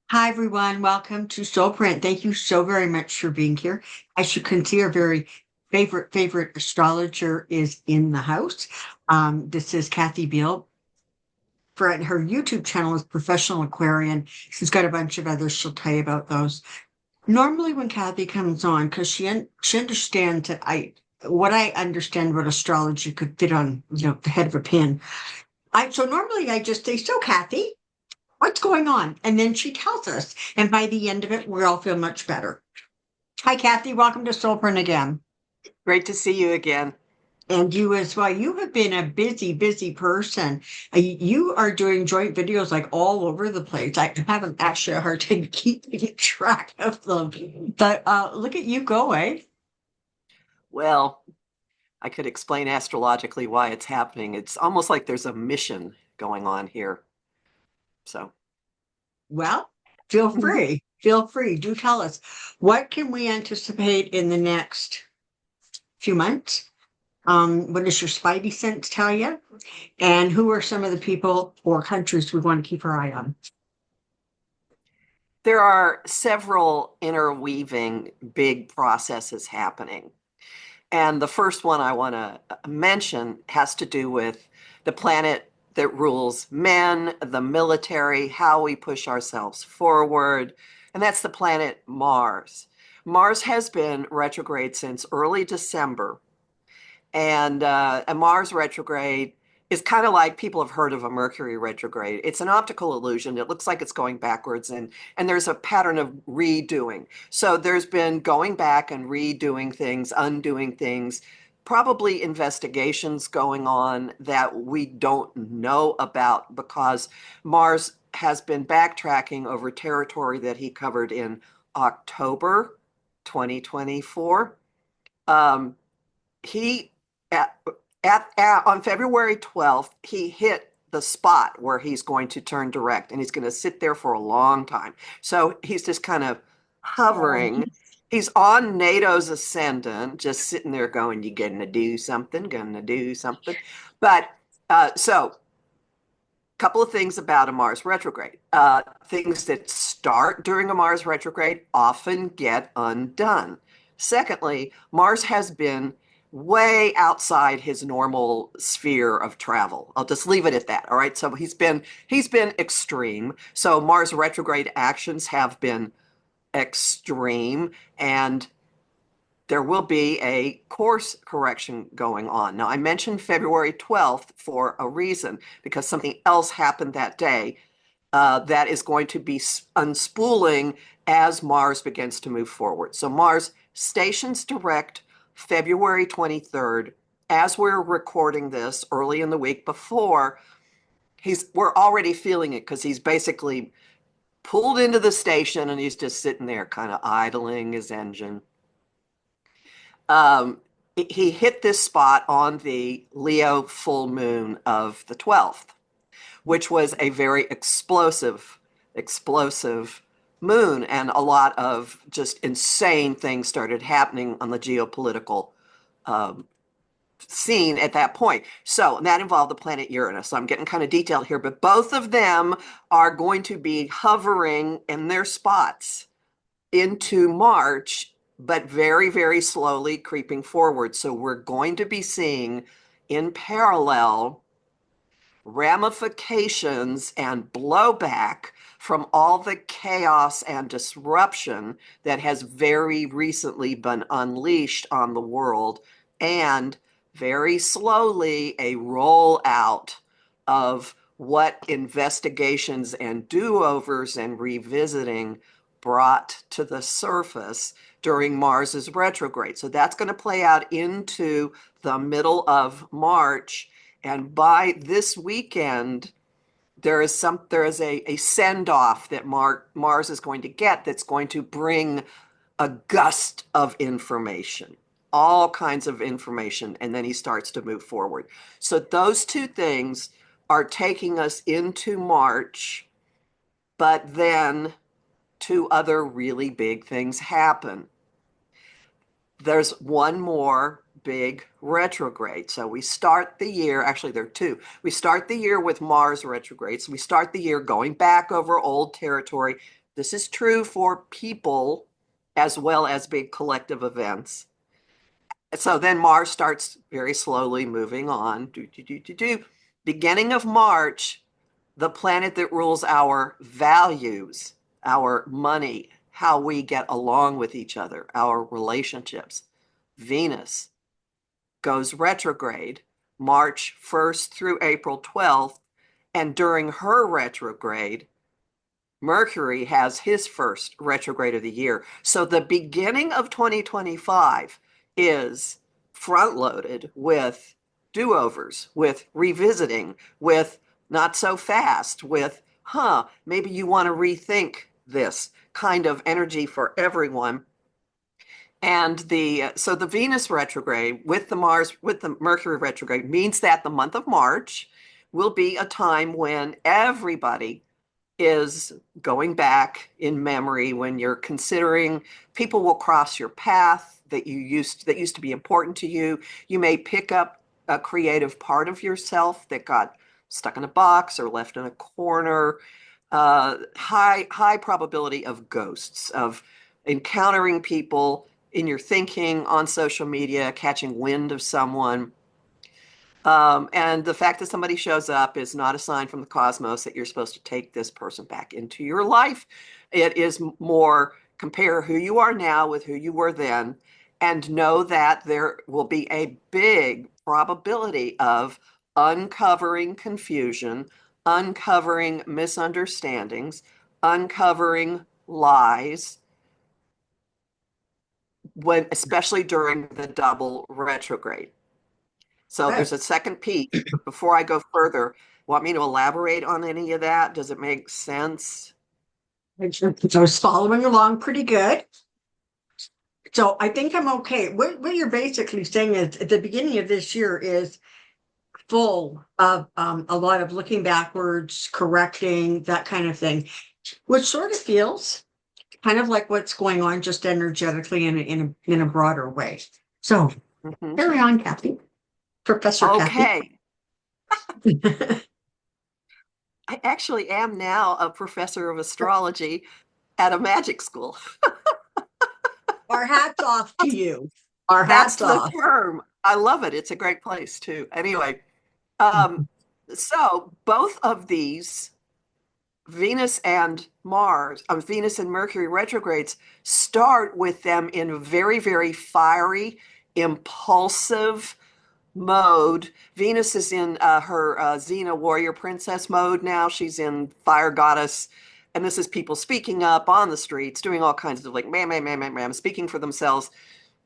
Hi, everyone. Welcome to Soulprint. Thank you so very much for being here. As you can see, our very favorite astrologer is in the house. This is Kathy Beal. For her YouTube channel is Professional Aquarian. She's got a bunch of others. She'll tell you about those. Normally, when Kathy comes on, because she understands that what I understand what astrology could fit on, the head of a pin. So normally I just say, so Kathy, what's going on? And then she tells us. And by the end of it, we all feel much better. Hi, Kathy. Welcome to Soulprint again. Great to see you again. And you as well. You have been a busy person. You are doing joint videos like all over the place. I haven't actually a hard time keeping track of them. But look at you go, eh? Well, I could explain astrologically why it's happening. It's almost like there's a mission going on here. So, Well, feel free. Feel free. Do tell us. What can we anticipate in the next few months? What does your spidey sense tell you? And who are some of the people or countries we want to keep our eye on? there are several interweaving big processes happening. And the first one I want to mention has to do with the planet that rules men, the military, how we push ourselves forward. And that's the planet Mars. Mars has been retrograde since early December. And a Mars retrograde is kind of like people have heard of a Mercury retrograde. It's an optical illusion. It looks like it's going backwards, and there's a pattern of redoing. So there's been going back and redoing things, undoing things, probably investigations going on that we don't know about because Mars has been backtracking over territory that he covered in October 2024. Um, he at, on February 12th, he hit the spot where he's going to turn direct and he's going to sit there for a long time. So he's just kind of Oh, hovering. He's on NATO's ascendant, just sitting there going, "You gonna do something, gonna do something." But so couple of things about a Mars retrograde. Things that start during a Mars retrograde often get undone. Secondly, Mars has been way outside his normal sphere of travel. I'll just leave it at that. All right. So he's been extreme. So Mars retrograde actions have been extreme, and there will be a course correction going on. Now, I mentioned February 12th for a reason, because something else happened that day that is going to be unspooling as Mars begins to move forward. So Mars stations direct February 23rd. As we're recording this early in the week before, we're already feeling it because he's basically pulled into the station and he's just sitting there kind of idling his engine. um, he hit this spot on the Leo full moon of the 12th, which was a very explosive moon. And a lot of just insane things started happening on the geopolitical um, scene at that point. So that involved the planet Uranus. So I'm getting kind of detailed here, but both of them are going to be hovering in their spots into March, but very slowly creeping forward. So we're going to be seeing in parallel ramifications and blowback from all the chaos and disruption that has very recently been unleashed on the world, and very slowly a rollout of what investigations and do-overs and revisiting brought to the surface during Mars's retrograde. So that's going to play out into the middle of March. And by this weekend, there is a send off that Mars is going to get that's going to bring a gust of information, all kinds of information, and then he starts to move forward. So those two things are taking us into March, but then two other really big things happen. There's one more big retrograde. So we start the year, actually, there are two. We start the year with Mars retrograde. So we start the year going back over old territory. This is true for people as well as big collective events. So then Mars starts very slowly moving on. Beginning of March, the planet that rules our values, our money, how we get along with each other, our relationships, Venus goes retrograde March 1st through April 12th. And during her retrograde, Mercury has his first retrograde of the year. So the beginning of 2025 is front loaded with do-overs, with revisiting, with not so fast, with, maybe you want to rethink this kind of energy for everyone. And so the Venus retrograde with the Mercury retrograde means that the month of March will be a time when everybody is going back in memory, when you're considering people will cross your path that used to be important to you. You may pick up a creative part of yourself that got stuck in a box or left in a corner. High probability of ghosts, of encountering people in your thinking, on social media, catching wind of someone. And the fact that somebody shows up is not a sign from the cosmos that you're supposed to take this person back into your life. It is more compare who you are now with who you were then, and know that there will be a big probability of uncovering confusion, uncovering misunderstandings, uncovering lies, especially during the double retrograde. So there's a second piece, but before I go further, want me to elaborate on any of that? Does it make sense? I was following along pretty good. So I think I'm okay. What you're basically saying is at the beginning of this year is full of a lot of looking backwards, correcting, that kind of thing, which sort of feels kind of like what's going on just energetically in a broader way. So carry on, Kathy. Professor Okay. Kathy. I actually am now a professor of astrology at a magic school. Our hats off to you. Our That's hats the off. term. I love it. It's a great place too. Anyway, so both of these Venus and Venus and Mercury retrogrades start with them in very, very fiery, impulsive mode. Venus is in her Xena warrior princess mode now. She's in fire goddess. And this is people speaking up on the streets, doing all kinds of like, ma'am, speaking for themselves.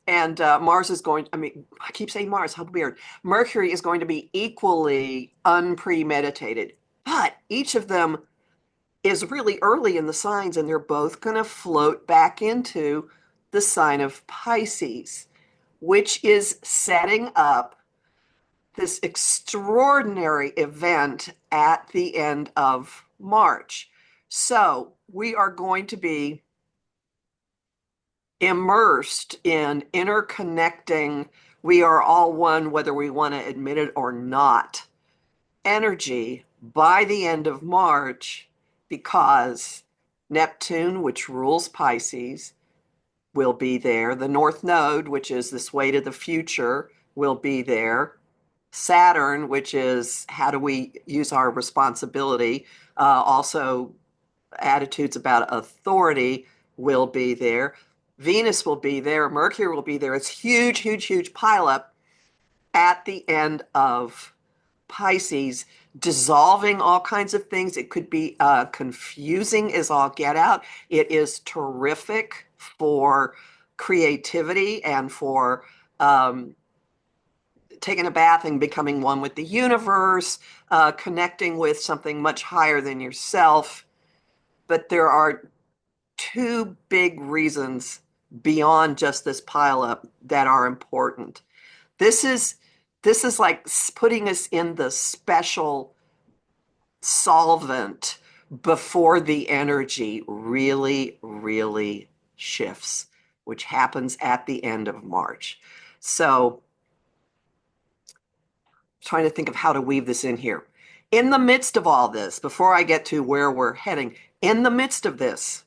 And Mars is I keep saying Mars, how weird. Mercury is going to be equally unpremeditated. But each of them is really early in the signs, and they're both going to float back into the sign of Pisces, which is setting up this extraordinary event at the end of March. So we are going to be immersed in interconnecting, we are all one, whether we want to admit it or not, energy by the end of March, because Neptune, which rules Pisces, will be there. The North Node, which is this way to the future, will be there. Saturn, which is how do we use our responsibility, also attitudes about authority, will be there. Venus will be there. Mercury will be there. It's huge, huge, huge pileup at the end of Pisces, dissolving all kinds of things. It could be confusing as all get out. It is terrific for creativity and for taking a bath and becoming one with the universe, connecting with something much higher than yourself. But there are two big reasons beyond just this pileup that are important. This is like putting us in the special solvent before the energy really, really shifts, which happens at the end of March. So trying to think of how to weave this in here. In the midst of all this, before I get to where we're heading, in the midst of this,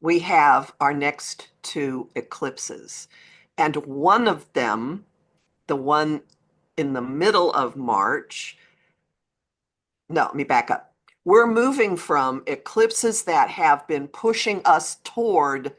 we have our next two eclipses. And one of them, the one in the middle of March, no, let me back up. We're moving from eclipses that have been pushing us toward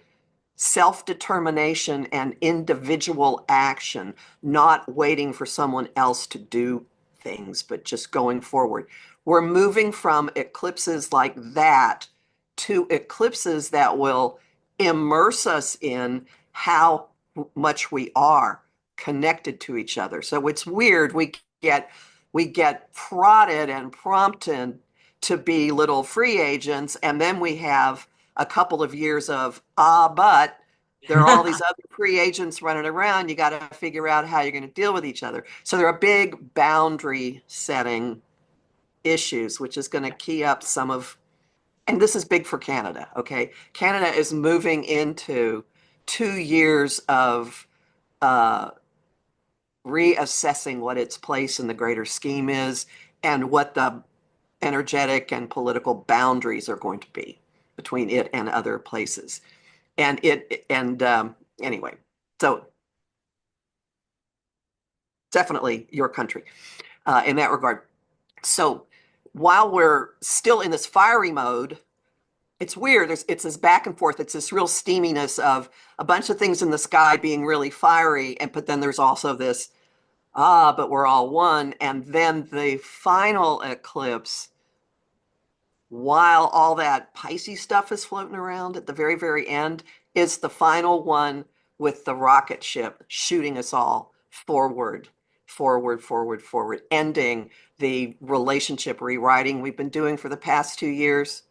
self-determination and individual action, not waiting for someone else to do things, but just going forward. We're moving from eclipses like that to eclipses that will immerse us in how much we are connected to each other. So it's weird. We get prodded and prompted to be little free agents, and then we have a couple of years of but there are all these other free agents running around. You got to figure out how you're going to deal with each other. So there are big boundary setting issues, which is going to key up some of, and this is big for Canada. Okay, Canada is moving into 2 years of uh, reassessing what its place in the greater scheme is and what the energetic and political boundaries are going to be between it and other places. And anyway, so definitely your country in that regard. So while we're still in this fiery mode, it's weird. It's this back and forth. It's this real steaminess of a bunch of things in the sky being really fiery, and but then there's also this but we're all one. And then the final eclipse, while all that Pisces stuff is floating around at the very, very end, is the final one with the rocket ship shooting us all forward, forward, forward, forward, ending the relationship rewriting we've been doing for the past 2 years.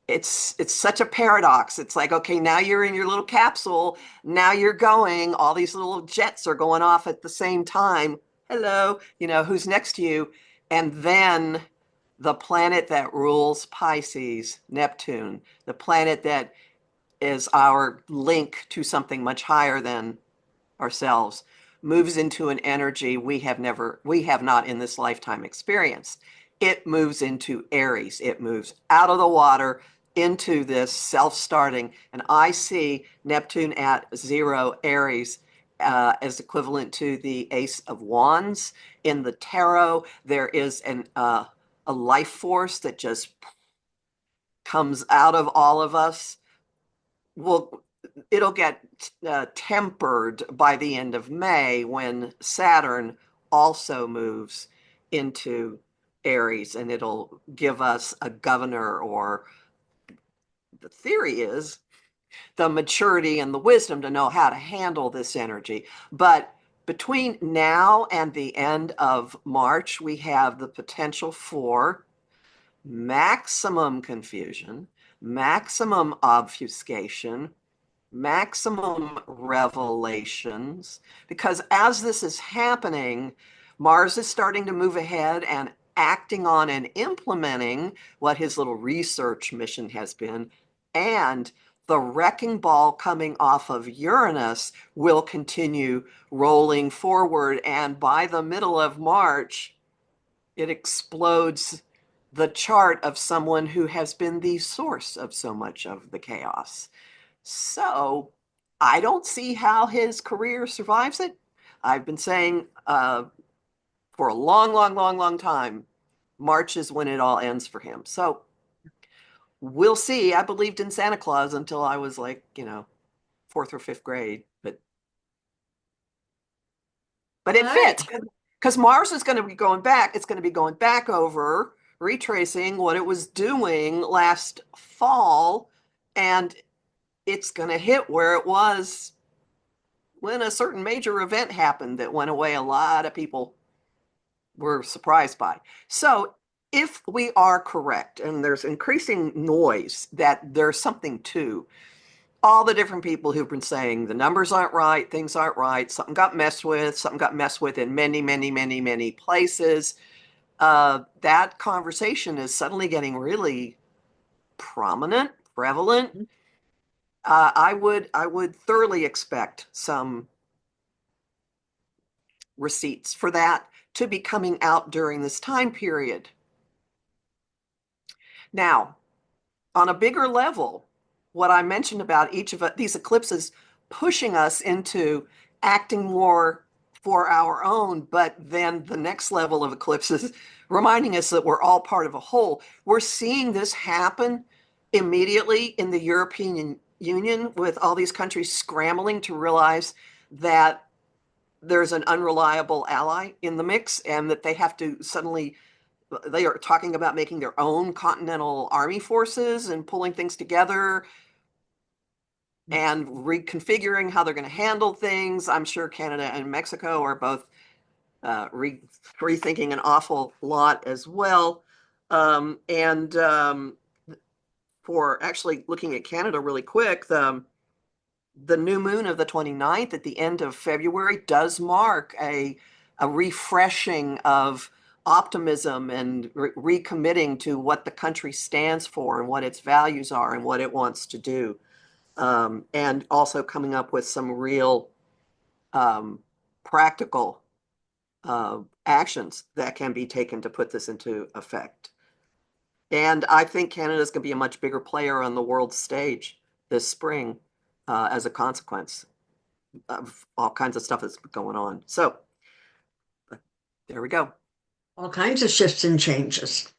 It's such a paradox. It's like, okay, now you're in your little capsule. Now you're going. All these little jets are going off at the same time. Hello, who's next to you? And then the planet that rules Pisces, Neptune, the planet that is our link to something much higher than ourselves, moves into an energy we have not in this lifetime experienced. It moves into Aries. It moves out of the water into this self-starting. And I see Neptune at 0 Aries as equivalent to the Ace of Wands. In the tarot, there is a life force that just comes out of all of us. Well, it'll get tempered by the end of May when Saturn also moves into Aries, and it'll give us a governor, or the theory is the maturity and the wisdom to know how to handle this energy. But between now and the end of March, we have the potential for maximum confusion, maximum obfuscation, maximum revelations, because as this is happening, Mars is starting to move ahead and acting on and implementing what his little research mission has been. And the wrecking ball coming off of Uranus will continue rolling forward. And by the middle of March, it explodes the chart of someone who has been the source of so much of the chaos. So I don't see how his career survives it. I've been saying for a long, long, long, long time, March is when it all ends for him. So we'll see. I believed in Santa Claus until I was like, fourth or fifth grade, but All it right. fits because Mars is going to be going back. It's going to be going back over, retracing what it was doing last fall, and it's going to hit where it was when a certain major event happened that went away a lot of people were surprised by. So if we are correct, and there's increasing noise that there's something to all the different people who've been saying the numbers aren't right, things aren't right, something got messed with in many, many, many, many places, that conversation is suddenly getting really prominent, prevalent. I would thoroughly expect some receipts for that to be coming out during this time period. Now, on a bigger level, what I mentioned about each of these eclipses pushing us into acting more for our own, but then the next level of eclipses reminding us that we're all part of a whole. We're seeing this happen immediately in the European Union with all these countries scrambling to realize that there's an unreliable ally in the mix and that they have to suddenly, they are talking about making their own continental army forces and pulling things together and reconfiguring how they're going to handle things. I'm sure Canada and Mexico are both rethinking an awful lot as well. And for actually looking at Canada really quick, the new moon of the 29th at the end of February does mark a refreshing of optimism and recommitting to what the country stands for and what its values are and what it wants to do. And also coming up with some real practical actions that can be taken to put this into effect. And I think Canada is going to be a much bigger player on the world stage this spring as a consequence of all kinds of stuff that's going on. So there we go. All kinds of shifts and changes.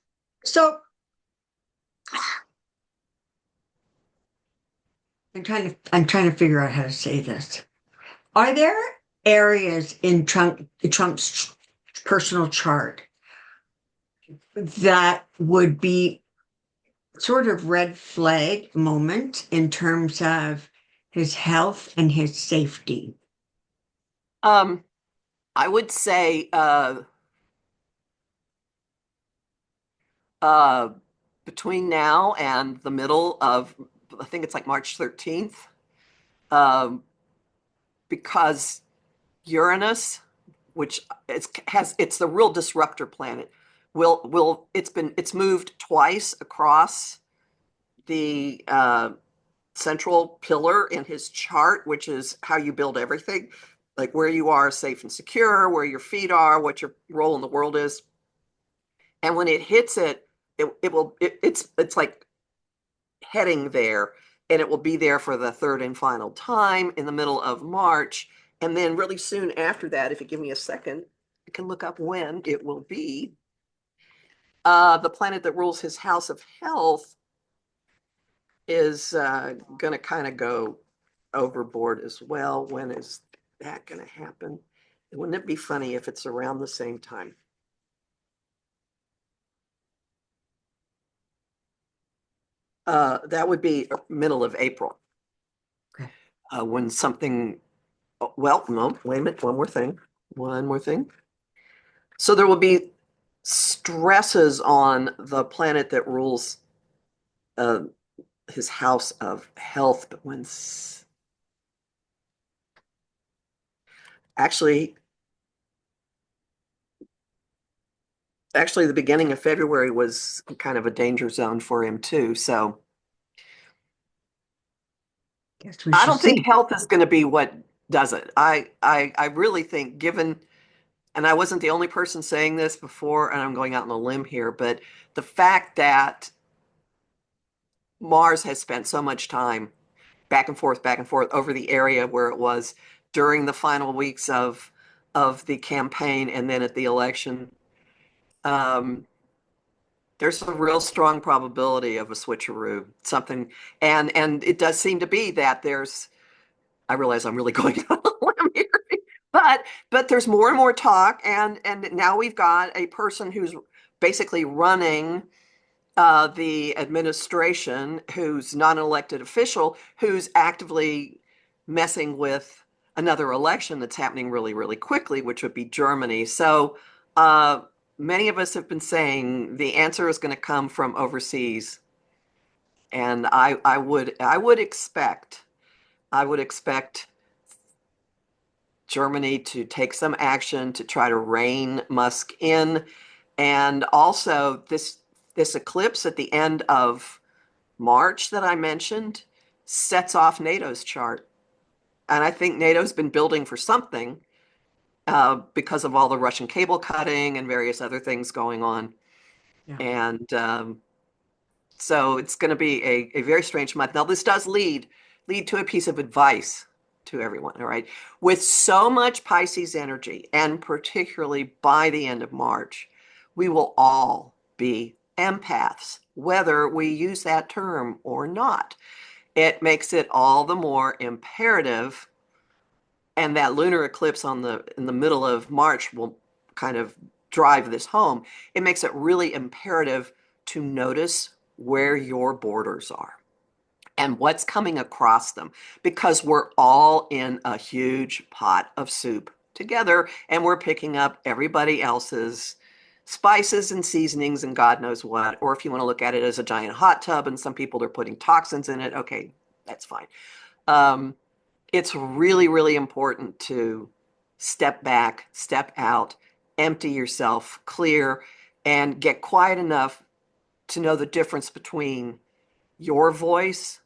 So I'm trying to figure out how to say this. Are there areas in Trump's personal chart that would be sort of red flag moment in terms of his health and his safety? I would say uh, between now and the middle of, I think it's like March 13th, um, because Uranus, which it's the real disruptor planet, it's moved twice across the central pillar in his chart, which is how you build everything, like where you are safe and secure, where your feet are, what your role in the world is. And when it hits it's like heading there, and it will be there for the third and final time in the middle of March. And then really soon after that, if you give me a second, I can look up when it will be. The planet that rules his house of health is going to kind of go overboard as well. When is that going to happen? Wouldn't it be funny if it's around the same time? That would be middle of April. Okay. When something, well, no, wait a minute, one more thing. So there will be stresses on the planet that rules uh, his house of health, but actually, the beginning of February was kind of a danger zone for him too. So Guess we I should don't think see. health is going to be what does it. I really think given, and I wasn't the only person saying this before, and I'm going out on a limb here, but the fact that Mars has spent so much time back and forth over the area where it was during the final weeks of the campaign and then at the election. Um, there's a real strong probability of a switcheroo, something, and it does seem to be that there's. I realize I'm really going on a limb here, but there's more and more talk, and now we've got a person who's basically running the administration, who's not an elected official, who's actively messing with another election that's happening really, really quickly, which would be Germany. So many of us have been saying the answer is going to come from overseas, and I would expect Germany to take some action to try to rein Musk in, and also this eclipse at the end of March that I mentioned sets off NATO's chart. And I think NATO's been building for something because of all the Russian cable cutting and various other things going on. Yeah. And So it's going to be a very strange month. Now, this does lead to a piece of advice to everyone, all right? With so much Pisces energy, and particularly by the end of March, we will all be empaths, whether we use that term or not. It makes it all the more imperative, and that lunar eclipse in the middle of March will kind of drive this home. It makes it really imperative to notice where your borders are and what's coming across them, because we're all in a huge pot of soup together, and we're picking up everybody else's spices and seasonings and God knows what. Or if you want to look at it as a giant hot tub and some people are putting toxins in it, okay, that's fine. It's really, really important to step back, step out, empty yourself, clear, and get quiet enough to know the difference between your voice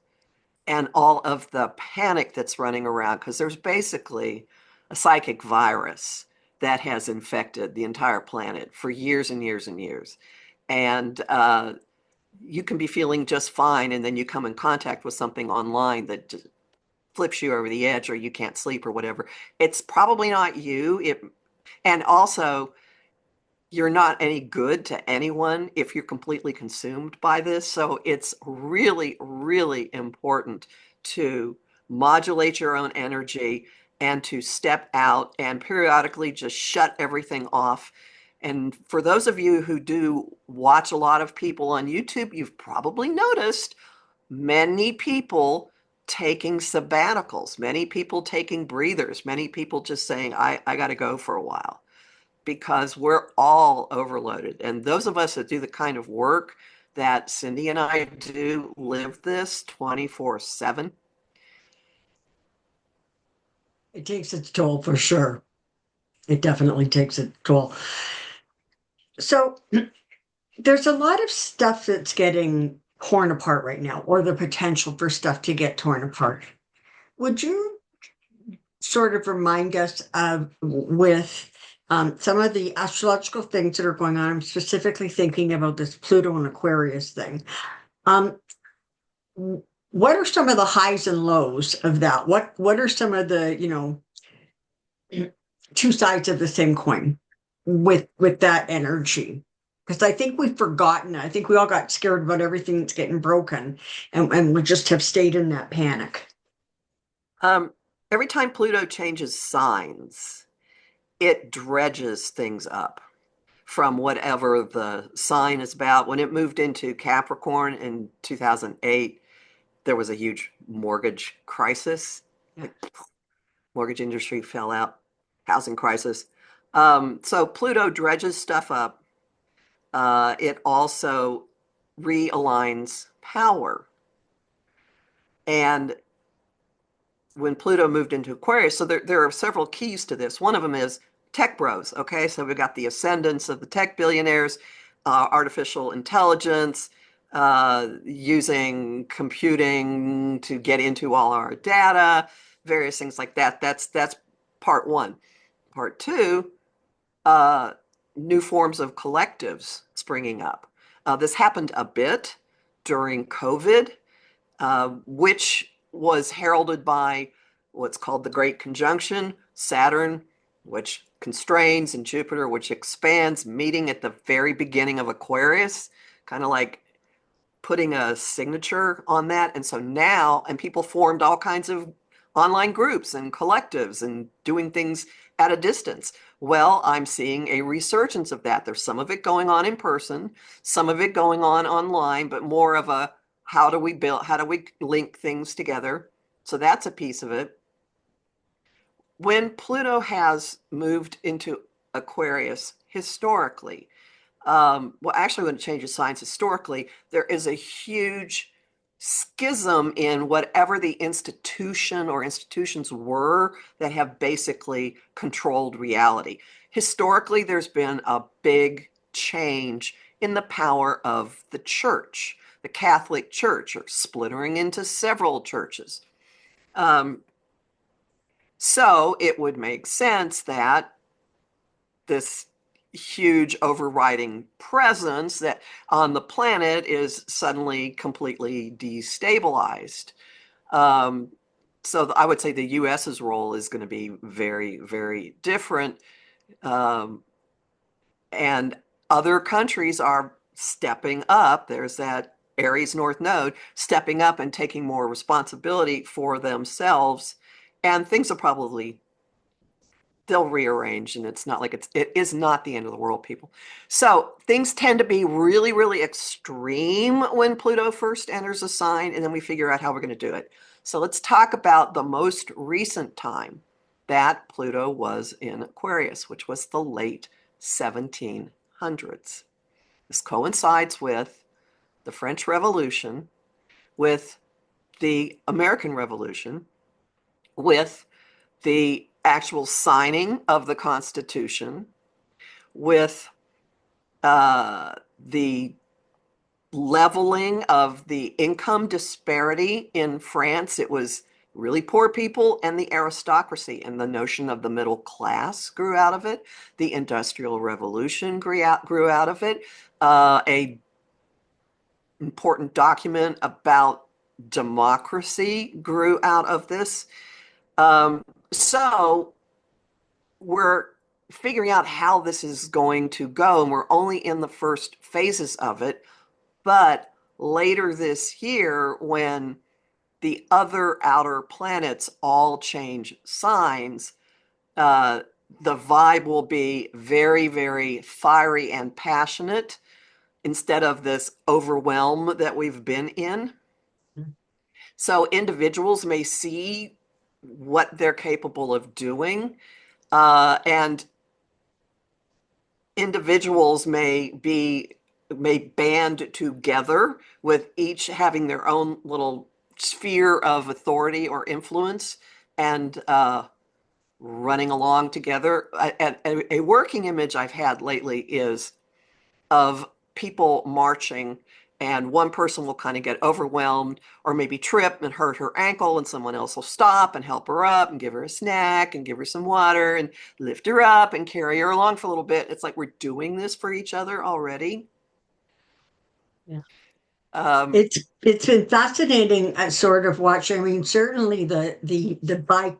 and all of the panic that's running around, because there's basically a psychic virus that has infected the entire planet for years and years and years. And you can be feeling just fine, and then you come in contact with something online that just flips you over the edge, or you can't sleep or whatever. It's probably not you. And also, you're not any good to anyone if you're completely consumed by this. So it's really, really important to modulate your own energy and to step out and periodically just shut everything off. And for those of you who do watch a lot of people on YouTube, you've probably noticed many people taking sabbaticals, many people taking breathers, many people just saying, I got to go for a while, because we're all overloaded. And those of us that do the kind of work that Cyndy and I do live this 24/7. It takes its toll for sure. It definitely takes its toll. So there's a lot of stuff that's getting torn apart right now, or the potential for stuff to get torn apart. Would you sort of remind us of with some of the astrological things that are going on? I'm specifically thinking about this Pluto and Aquarius thing. Um, what are some of the highs and lows of that? What are some of the, two sides of the same coin with that energy? Because I think we've forgotten. I think we all got scared about everything that's getting broken, and we just have stayed in that panic. Um, every time Pluto changes signs, it dredges things up from whatever the sign is about. When it moved into Capricorn in 2008, there was a huge mortgage crisis. Yeah. Mortgage industry fell out, housing crisis. So Pluto dredges stuff up. It also realigns power. And when Pluto moved into Aquarius, so there are several keys to this. One of them is tech bros. Okay, so we've got the ascendance of the tech billionaires, artificial intelligence, using computing to get into all our data, various things like that. That's part one. Part two, uh, new forms of collectives springing up. This happened a bit during COVID, which was heralded by what's called the Great Conjunction, Saturn, which constrains, and Jupiter, which expands, meeting at the very beginning of Aquarius, kind of like putting a signature on that. And so now, and people formed all kinds of online groups and collectives and doing things at a distance. Well, I'm seeing a resurgence of that. There's some of it going on in person, some of it going on online, but more of a how do we link things together? So that's a piece of it. When Pluto has moved into Aquarius historically, well, actually, when it changes signs historically, there is a huge schism in whatever the institution or institutions were that have basically controlled reality. Historically, there's been a big change in the power of the church. The Catholic Church, or splintering into several churches. So it would make sense that this huge overriding presence that on the planet is suddenly completely destabilized. Um, so I would say the US's role is going to be very, very different. Um, and other countries are stepping up. There's that Aries North Node stepping up and taking more responsibility for themselves. And things will probably they'll rearrange, and it's not like it is not the end of the world, people. So things tend to be really, really extreme when Pluto first enters a sign, and then we figure out how we're going to do it. So let's talk about the most recent time that Pluto was in Aquarius, which was the late 1700s. This coincides with the French Revolution, with the American Revolution, with the actual signing of the Constitution, with the leveling of the income disparity in France. It was really poor people and the aristocracy, and the notion of the middle class grew out of it. The Industrial Revolution grew out of it. A important document about democracy grew out of this. So we're figuring out how this is going to go, and we're only in the first phases of it. But later this year, when the other outer planets all change signs, the vibe will be very, very fiery and passionate instead of this overwhelm that we've been in. So individuals may see what they're capable of doing, and individuals may band together with each having their own little sphere of authority or influence and running along together. A working image I've had lately is of people marching, and one person will kind of get overwhelmed or maybe trip and hurt her ankle, and someone else will stop and help her up and give her a snack and give her some water and lift her up and carry her along for a little bit. It's like we're doing this for each other already. Yeah. Um, It's been fascinating sort of watching. I mean, certainly the by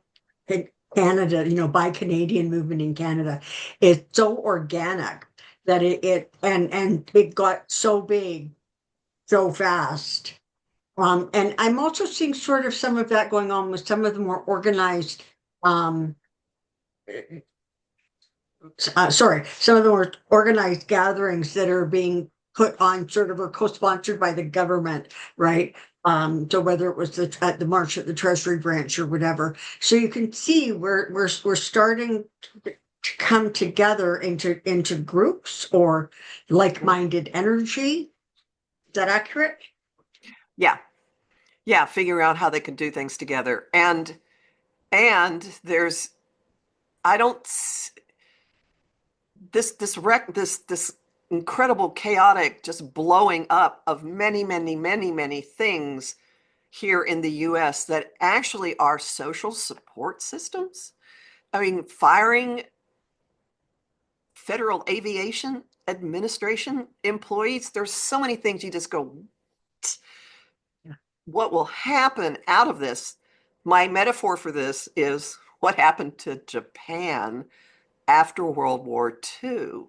Canada, by Canadian movement in Canada is so organic that and it got so big so fast. And I'm also seeing sort of some of that going on with some of the more organized, um, some of the more organized gatherings that are being put on sort of or co-sponsored by the government, right? So whether it was at the March at the Treasury branch or whatever, so you can see we're starting to come together into groups or like-minded energy. Is that accurate? yeah, yeah, figure out how they can do things together. And there's I don't this incredible chaotic just blowing up of many, many, many, many things here in the US that actually are social support systems. I mean, firing Federal Aviation Administration employees, there's so many things you just go, what will happen out of this? My metaphor for this is what happened to Japan after World War II.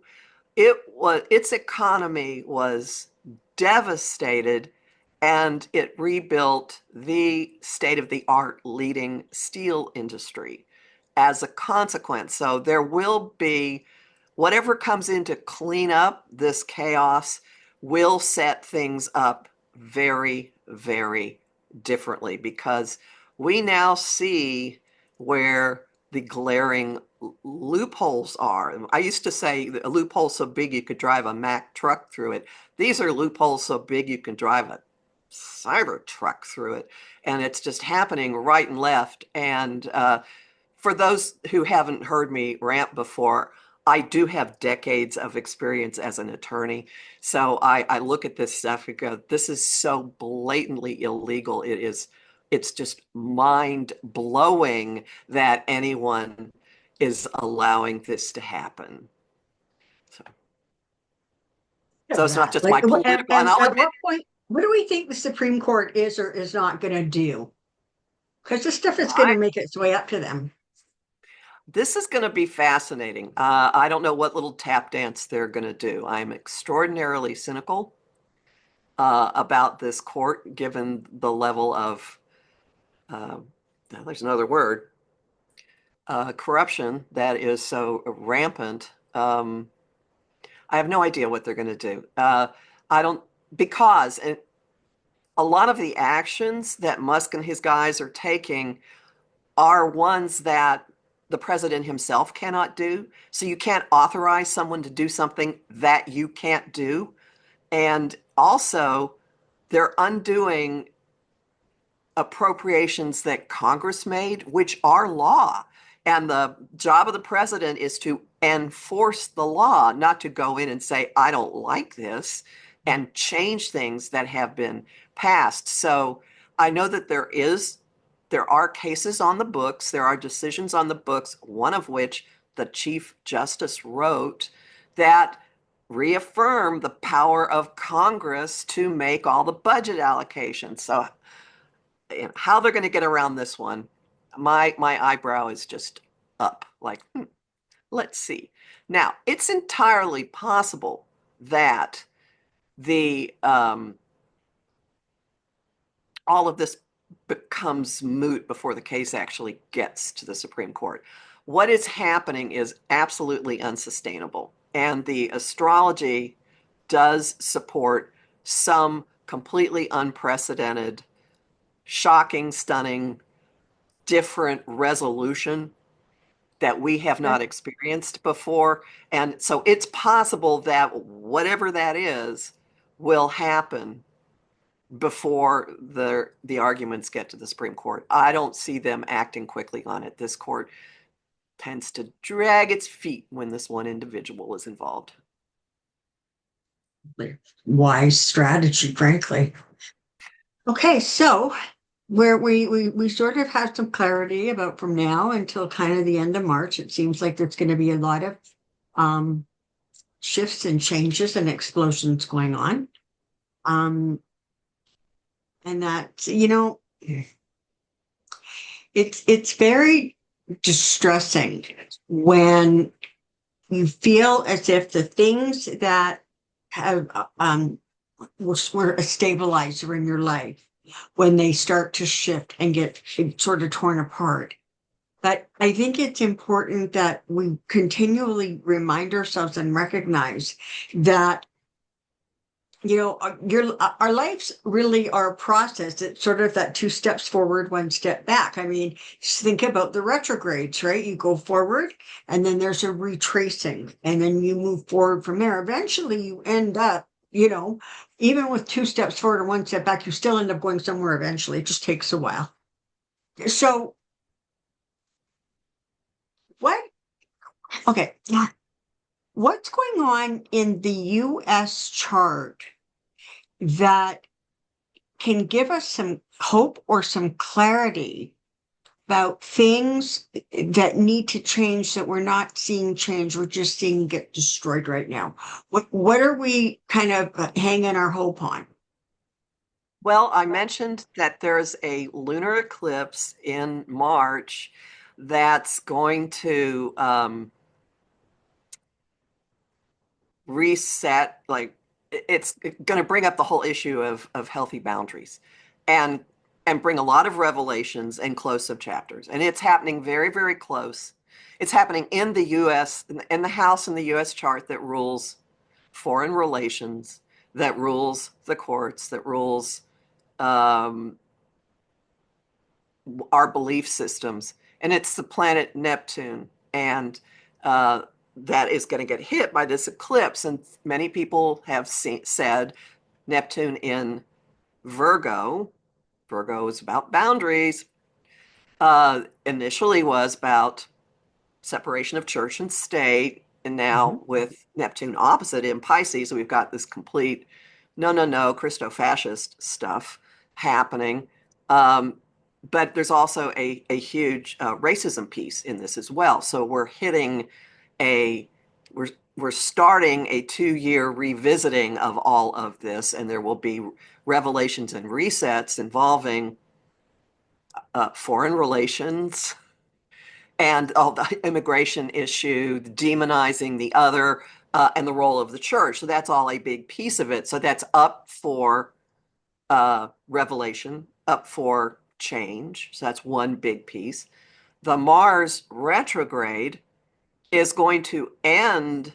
Its economy was devastated, and it rebuilt the state-of-the-art leading steel industry as a consequence. So there will be whatever comes in to clean up this chaos will set things up very, very differently, because we now see where the glaring loopholes are. I used to say a loophole so big you could drive a Mack truck through it. These are loopholes so big you can drive a cyber truck through it. And it's just happening right and left. And for those who haven't heard me rant before, I do have decades of experience as an attorney. So I look at this stuff and go, this is so blatantly illegal. It's just mind blowing that anyone is allowing this to happen. So So of it's not that. just Like, my political, and and I'll at admit what point, what do we think the Supreme Court is or is not going to do? Because this stuff is going to make its way up to them. this is going to be fascinating. I don't know what little tap dance they're going to do. I'm extraordinarily cynical about this court, given the level of, uh, there's another word, corruption that is so rampant. I have no idea what they're going to do. I don't, because a lot of the actions that Musk and his guys are taking are ones that the president himself cannot do. So you can't authorize someone to do something that you can't do. And also, they're undoing appropriations that Congress made, which are law. And the job of the president is to enforce the law, not to go in and say, I don't like this, and change things that have been passed. So I know that there are cases on the books, there are decisions on the books, one of which the Chief Justice wrote that reaffirm the power of Congress to make all the budget allocations. So how they're going to get around this one, my eyebrow is just up. Like, let's see. Now, it's entirely possible that the all of this becomes moot before the case actually gets to the Supreme Court. What is happening is absolutely unsustainable, and the astrology does support some completely unprecedented, shocking, stunning, different resolution that we have not experienced before. And so it's possible that whatever that is will happen before the arguments get to the Supreme Court. I don't see them acting quickly on it. This court tends to drag its feet when this one individual is involved. Wise strategy, frankly. Okay, so where we sort of have some clarity about from now until kind of the end of March, it seems like there's going to be a lot of um, shifts and changes and explosions going on. Um, and that, it's very distressing when you feel as if the things that have were a stabilizer in your life when they start to shift and get sort of torn apart. But I think it's important that we continually remind ourselves and recognize that our lives really are a process. It's sort of that two steps forward, one step back. I mean, just think about the retrogrades, right? You go forward and then there's a retracing and then you move forward from there. Eventually you end up, even with two steps forward and one step back, you still end up going somewhere eventually. It just takes a while. So what, okay, what's going on in the US chart that can give us some hope or some clarity about things that need to change that we're not seeing change, we're just seeing get destroyed right now? What are we kind of hanging our hope on? Well, I mentioned that there's a lunar eclipse in March that's going to reset, like it's going to bring up the whole issue of healthy boundaries and bring a lot of revelations and close-up chapters. And it's happening very, very close. It's happening in the US, in the house in the US chart that rules foreign relations, that rules the courts, that rules um, our belief systems. And it's the planet Neptune. And that is going to get hit by this eclipse. And many people have said Neptune in Virgo, Virgo is about boundaries, initially was about separation of church and state. And now with Neptune opposite in Pisces, we've got this complete no, Christo-fascist stuff happening. But there's also a huge racism piece in this as well. So we're hitting a, we're we're starting a 2-year revisiting of all of this, and there will be revelations and resets involving foreign relations and all the immigration issue, demonizing the other, and the role of the church. So that's all a big piece of it. So that's up for revelation, up for change. So that's one big piece. The Mars retrograde is going to end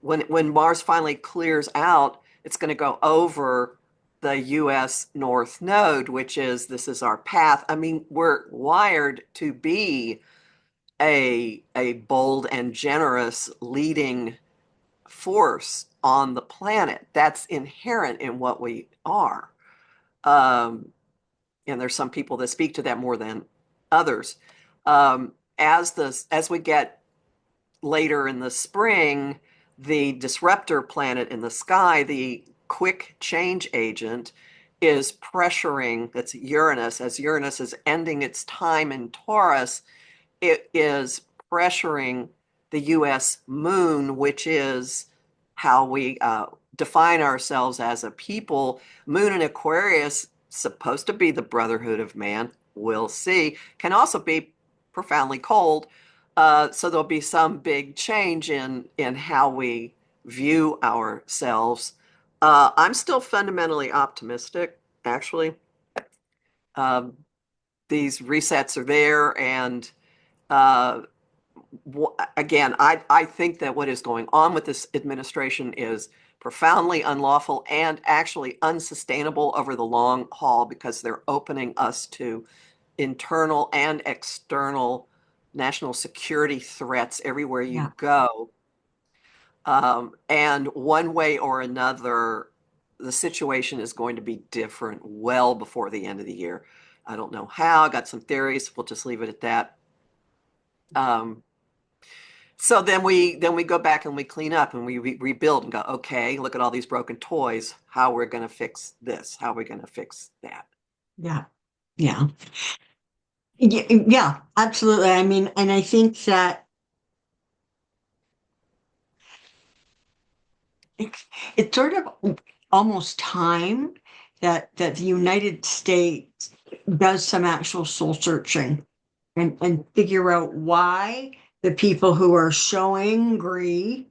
when Mars finally clears out. It's going to go over the US North Node, which is this is our path. I mean, we're wired to be a bold and generous leading force on the planet. That's inherent in what we are. Um, and there's some people that speak to that more than others. As we get later in the spring, the disruptor planet in the sky, the quick change agent, is pressuring, that's Uranus, as Uranus is ending its time in Taurus, it is pressuring the US moon, which is how we define ourselves as a people. Moon in Aquarius, supposed to be the brotherhood of man, we'll see, can also be profoundly cold. So there'll be some big change in how we view ourselves. I'm still fundamentally optimistic, actually. Um, these resets are there, and uh, again, I think that what is going on with this administration is profoundly unlawful and actually unsustainable over the long haul, because they're opening us to internal and external national security threats everywhere Yeah. you go. And one way or another, the situation is going to be different well before the end of the year. I don't know how. I got some theories. We'll just leave it at that. So then we go back and we clean up and we rebuild and go, okay, look at all these broken toys. How we're going to fix this? How are we going to fix that? Yeah. Yeah. Yeah, yeah, absolutely. I mean, and I think that it's sort of almost time that the United States does some actual soul searching and figure out why the people who are so angry,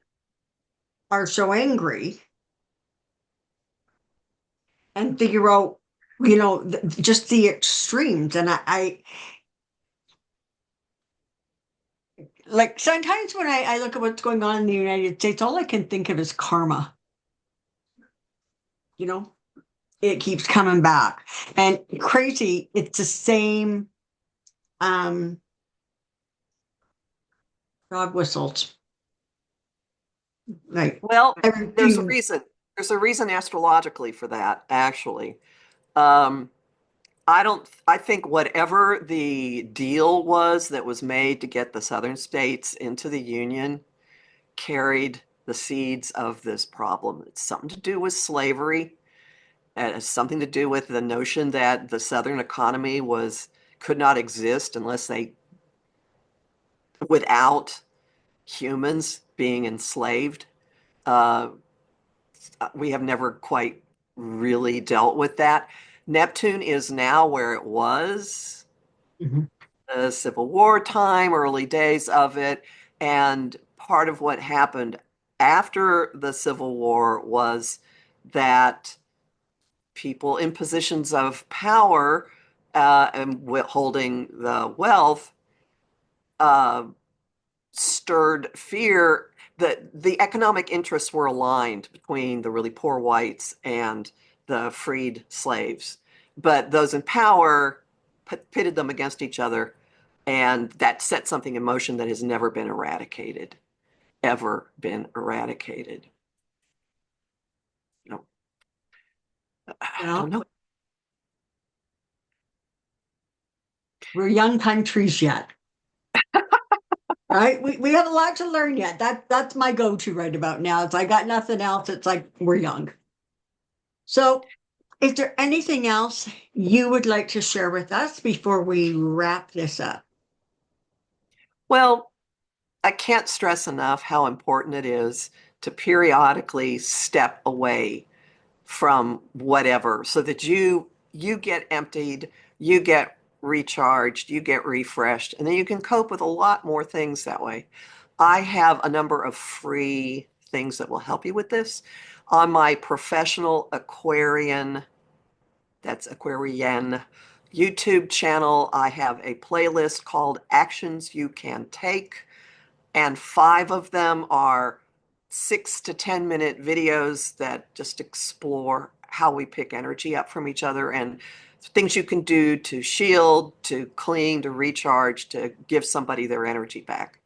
and figure out, just the extremes. And I like sometimes when I look at what's going on in the United States, all I can think of is karma. You know, it keeps coming back. And crazy, it's the same um dog whistles. Like Well, there's a everything. reason. There's a reason astrologically for that, actually. Um, I think whatever the deal was that was made to get the southern states into the Union carried the seeds of this problem. It's something to do with slavery. It has something to do with the notion that the southern economy could not exist without humans being enslaved. Uh, we have never quite really dealt with that. Neptune is now where it was, Mhm. the Civil War time, early days of it. And part of what happened after the Civil War was that people in positions of power and holding the wealth uh, stirred fear that the economic interests were aligned between the really poor whites and the freed slaves. But those in power pitted them against each other, and that set something in motion that has never been eradicated, ever been eradicated. You know, I don't Well, know. we're young countries yet. Right? We have a lot to learn yet. That's my go-to right about now. It's I got nothing else. It's like we're young. So is there anything else you would like to share with us before we wrap this up? Well, I can't stress enough how important it is to periodically step away from whatever so that you get emptied, you get recharged, you get refreshed, and then you can cope with a lot more things that way. I have a number of free things that will help you with this. On my professional Aquarian, that's Aquarian YouTube channel, I have a playlist called Actions You Can Take, and 5 of them are 6 to 10 minute videos that just explore how we pick energy up from each other and things you can do to shield, to clean, to recharge, to give somebody their energy back.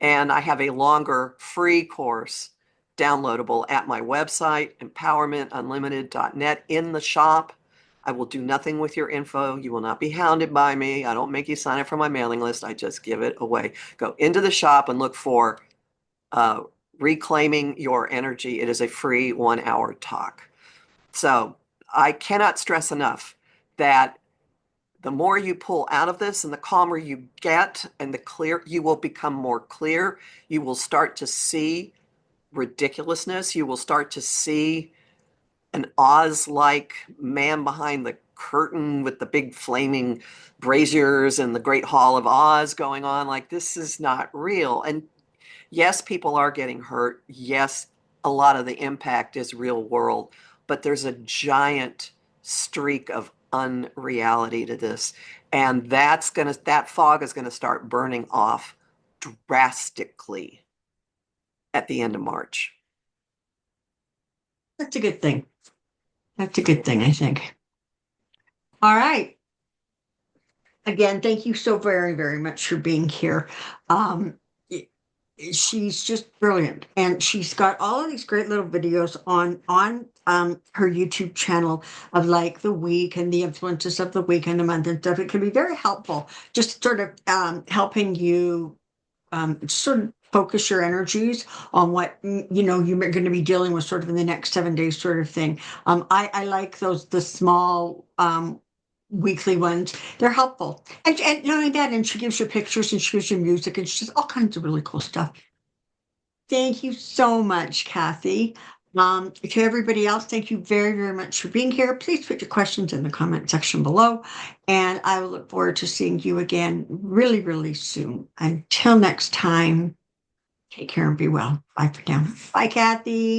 And I have a longer free course downloadable at my website, empowermentunlimited.net, in the shop. I will do nothing with your info. You will not be hounded by me. I don't make you sign up for my mailing list. I just give it away. Go into the shop and look for Reclaiming Your Energy. It is a free 1 hour talk. So I cannot stress enough that the more you pull out of this and the calmer you get and the clear, you will become more clear. You will start to see ridiculousness. You will start to see an Oz-like man behind the curtain with the big flaming braziers and the Great Hall of Oz going on. Like, this is not real. And yes, people are getting hurt. Yes, a lot of the impact is real world, but there's a giant streak of unreality to this. And that fog is gonna start burning off drastically at the end of March. That's a good thing. That's a good thing, I think. All right. Again, thank you so very, very much for being here. Um, she's just brilliant, and she's got all of these great little videos on her YouTube channel of like the week and the influences of the week and the month and stuff. It can be very helpful, just sort of helping you sort of focus your energies on what you're going to be dealing with sort of in the next 7 days, sort of thing. I like the small weekly ones. They're helpful, and not only that, and she gives you pictures and she gives you music and she does all kinds of really cool stuff. Thank you so much, Kathy. To everybody else, thank you very, very much for being here. Please put your questions in the comment section below, and I will look forward to seeing you again really, really soon. Until next time, take care and be well. Bye for now. Bye, Kathy.